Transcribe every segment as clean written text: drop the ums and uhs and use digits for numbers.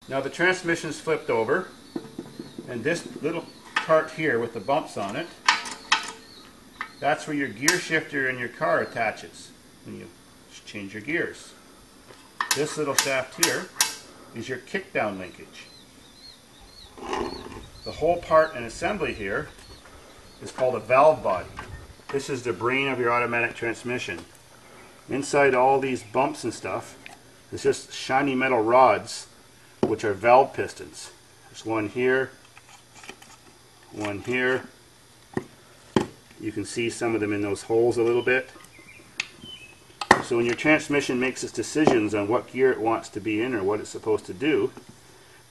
Now the transmission is flipped over, and this little part here with the bumps on it, that's where your gear shifter in your car attaches when you change your gears. This little shaft here is your kickdown linkage. The whole part and assembly here is called a valve body. This is the brain of your automatic transmission. Inside all these bumps and stuff is just shiny metal rods, which are valve pistons. There's one here, one here. You can see some of them in those holes a little bit. So when your transmission makes its decisions on what gear it wants to be in or what it's supposed to do,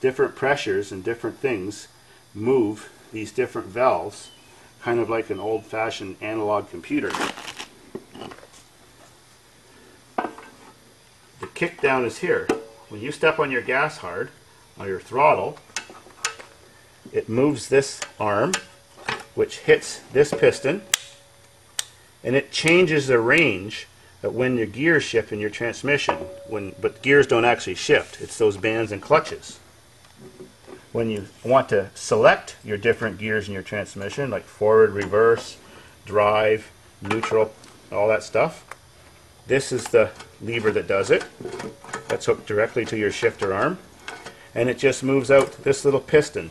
different pressures and different things move these different valves, kind of like an old-fashioned analog computer. The kickdown is here. When you step on your gas hard, on your throttle, it moves this arm, which hits this piston, and it changes the range of when your gears shift in your transmission. But gears don't actually shift. It's those bands and clutches. When you want to select your different gears in your transmission, like forward, reverse, drive, neutral, all that stuff, this is the lever that does it. That's hooked directly to your shifter arm, and it just moves out this little piston,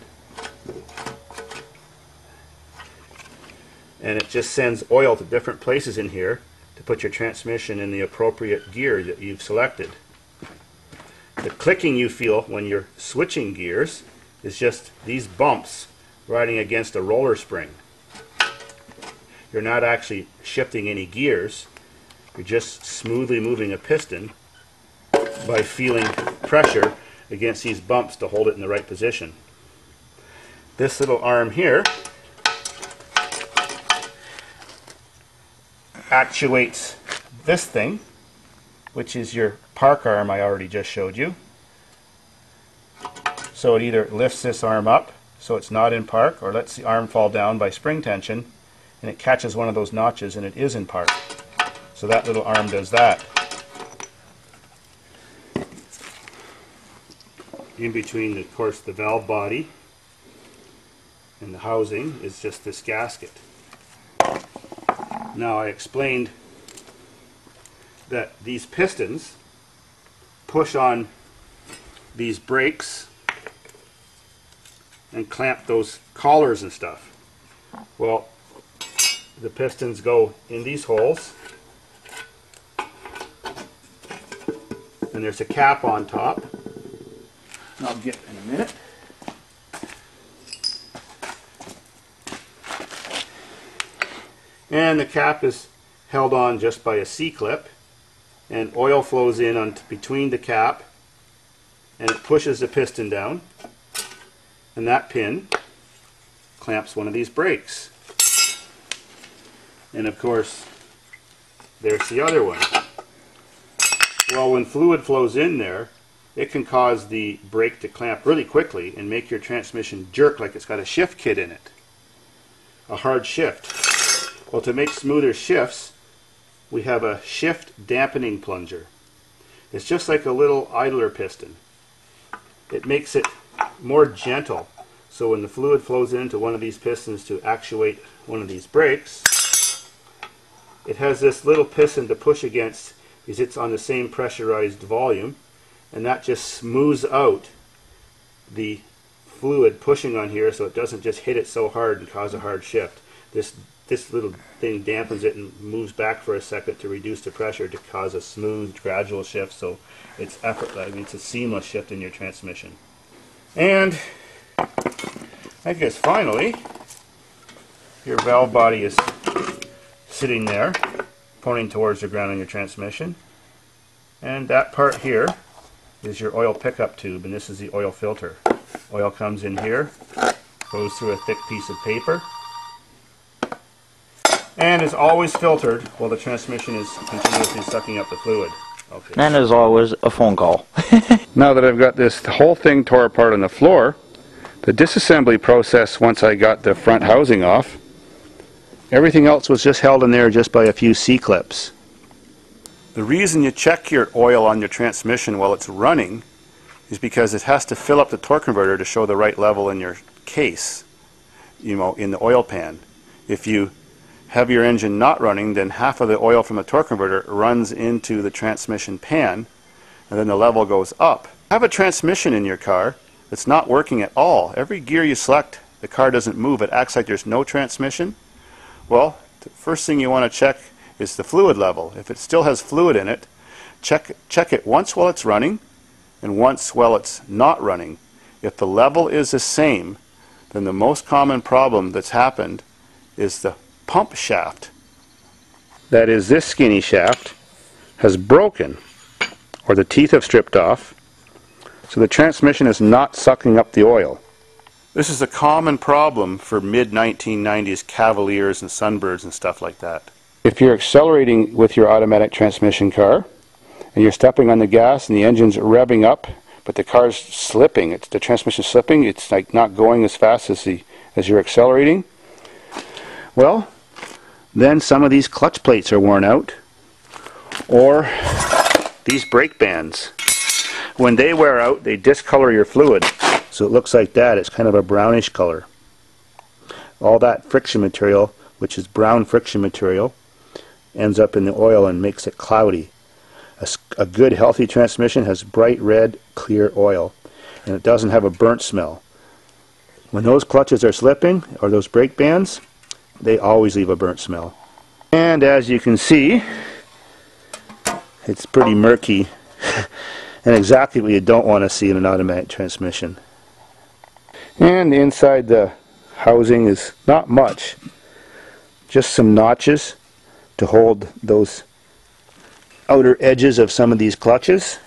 and it just sends oil to different places in here to put your transmission in the appropriate gear that you've selected. The clicking you feel when you're switching gears is just these bumps riding against a roller spring. You're not actually shifting any gears. You're just smoothly moving a piston by feeling pressure against these bumps to hold it in the right position. This little arm here actuates this thing, which is your park arm I already just showed you. So it either lifts this arm up so it's not in park, or lets the arm fall down by spring tension, and it catches one of those notches and it is in park. So that little arm does that. In between, of course, the valve body and the housing is just this gasket. Now, I explained that these pistons push on these brakes and clamp those collars and stuff. Well, the pistons go in these holes, and there's a cap on top. I'll get in a minute. And the cap is held on just by a C-clip, and oil flows in on between the cap, and it pushes the piston down, and that pin clamps one of these brakes. And of course, there's the other one. Well, when fluid flows in there, it can cause the brake to clamp really quickly and make your transmission jerk like it's got a shift kit in it. A hard shift. Well, to make smoother shifts, we have a shift dampening plunger. It's just like a little idler piston. It makes it more gentle, so when the fluid flows into one of these pistons to actuate one of these brakes, it has this little piston to push against because it's on the same pressurized volume, and that just smooths out the fluid pushing on here so it doesn't just hit it so hard and cause a hard shift. This little thing dampens it and moves back for a second to reduce the pressure to cause a smooth, gradual shift, so it's it's a seamless shift in your transmission. And I guess finally, your valve body is sitting there, pointing towards the ground on your transmission, and that part here is your oil pickup tube, and this is the oil filter. Oil comes in here, goes through a thick piece of paper, and is always filtered while the transmission is continuously sucking up the fluid. Okay. And as always, a phone call. Now that I've got this whole thing tore apart on the floor, the disassembly process, once I got the front housing off, everything else was just held in there just by a few C-clips. The reason you check your oil on your transmission while it's running is because it has to fill up the torque converter to show the right level in your case, in the oil pan. If you have your engine not running, then half of the oil from the torque converter runs into the transmission pan, and then the level goes up. Have a transmission in your car that's not working at all. Every gear you select, the car doesn't move. It acts like there's no transmission. Well, the first thing you want to check is the fluid level. If it still has fluid in it, check it once while it's running and once while it's not running. If the level is the same, then the most common problem that's happened is the pump shaft. That is, this skinny shaft has broken, or the teeth have stripped off, so the transmission is not sucking up the oil. This is a common problem for mid-1990s Cavaliers and Sunbirds and stuff like that. If you're accelerating with your automatic transmission car, and you're stepping on the gas and the engine's revving up, but the car's slipping, the transmission's slipping, it's like not going as fast as you're accelerating, well, then some of these clutch plates are worn out, or these brake bands. When they wear out, they discolor your fluid, so it looks like that. It's kind of a brownish color. All that friction material, which is brown friction material, ends up in the oil and makes it cloudy. A good healthy transmission has bright red clear oil, and it doesn't have a burnt smell. When those clutches are slipping, or those brake bands, they always leave a burnt smell. And as you can see, it's pretty murky and exactly what you don't want to see in an automatic transmission. And inside the housing is not much, just some notches to hold those outer edges of some of these clutches,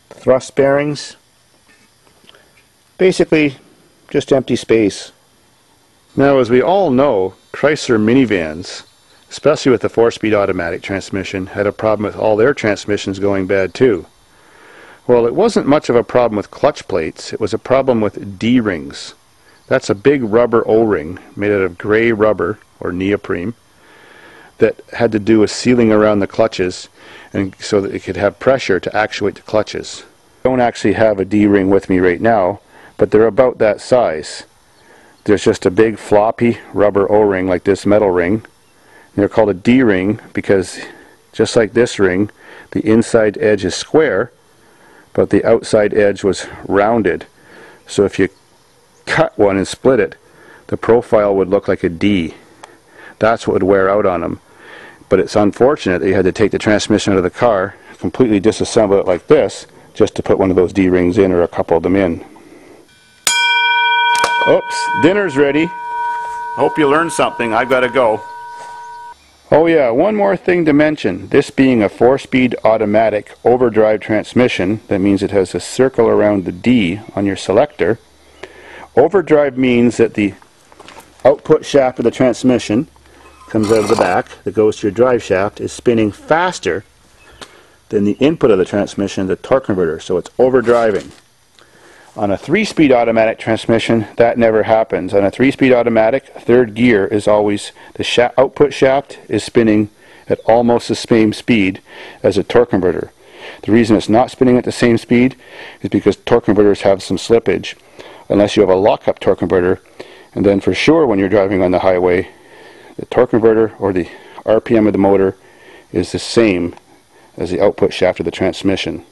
thrust bearings, basically just empty space. Now, as we all know, Chrysler minivans, especially with the 4-speed automatic transmission, had a problem with all their transmissions going bad too. Well, it wasn't much of a problem with clutch plates, it was a problem with D-rings. That's a big rubber O-ring made out of gray rubber, or neoprene, that had to do with sealing around the clutches, and so that it could have pressure to actuate the clutches. I don't actually have a D-ring with me right now, but they're about that size. There's just a big floppy rubber O-ring like this metal ring. And they're called a D-ring because, just like this ring, the inside edge is square, but the outside edge was rounded. So if you cut one and split it, the profile would look like a D. That's what would wear out on them. But it's unfortunate that you had to take the transmission out of the car, completely disassemble it like this, just to put one of those D-rings in, or a couple of them in. Oops, dinner's ready. I hope you learned something. I've got to go. Oh yeah, one more thing to mention. This being a 4-speed automatic overdrive transmission, that means it has a circle around the D on your selector. Overdrive means that the output shaft of the transmission comes out of the back, that goes to your drive shaft, is spinning faster than the input of the transmission, the torque converter, so it's overdriving. On a 3-speed automatic transmission, that never happens. On a 3-speed automatic, third gear is always, the output shaft is spinning at almost the same speed as a torque converter. The reason it's not spinning at the same speed is because torque converters have some slippage, unless you have a lockup torque converter, and then for sure when you're driving on the highway, the torque converter or the RPM of the motor is the same as the output shaft of the transmission.